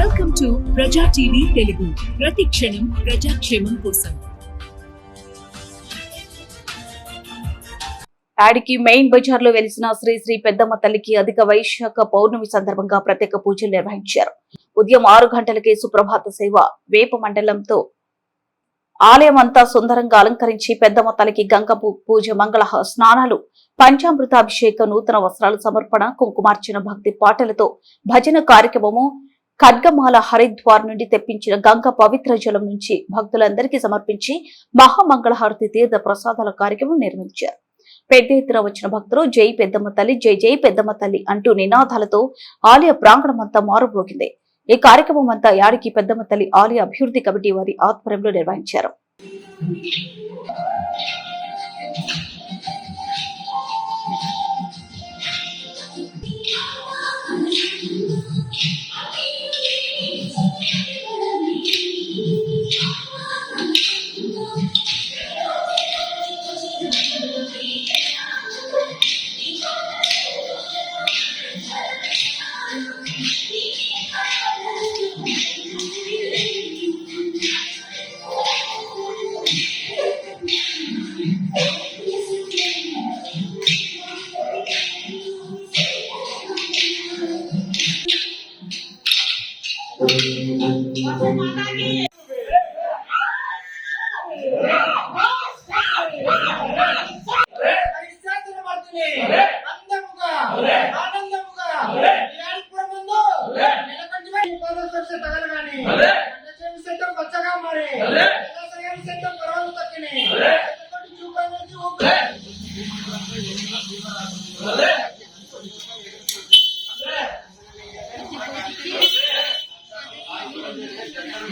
Welcome to ప్రజా TV Telugu. ప్రతి క్షణం ప్రజాక్షేమం కోసం. యాడికి మెయిన్ బజార్ లో వెలిసిన శ్రీ శ్రీ పెద్దమ్మ తల్లికి అధిక వైశాఖ పౌర్ణమి సందర్భంగా ప్రత్యేక పూజలు నిర్వహించారు. ఉదయం 6 గంటలకే సుప్రభాత సేవ, వేప మండలంతో ఆలయం అంతా సుందరంగా అలంకరించి పెద్దమ్మ తల్లికి గంగ పూజ, మంగళ స్నానాలు, పంచామృతాభిషేక, నూతన వస్త్రాల సమర్పణ, కుంకుమార్చన, భక్తి పాటలతో భజన కార్యక్రమము, ఖడ్గమాల హరిద్వార్ నుండి తెప్పించిన గంగ పవిత్ర జలం నుంచి భక్తులందరికీ సమర్పించి మహామంగళహారతి తీర్థ ప్రసాదాల కార్యక్రమం నిర్వహించారు. పెద్ద ఎత్తున వచ్చిన భక్తులు జై పెద్దమ్మ తల్లి, జై జై పెద్దమ్మ తల్లి అంటూ నినాదాలతో ఆలయ ప్రాంగణమంతా మారుమోగింది. ఈ కార్యక్రమం అంతా యాడికి పెద్దమ్మ తల్లి ఆలయ అభివృద్ధి కమిటీ వారి ఆధ్వర్యంలో నిర్వహించారు.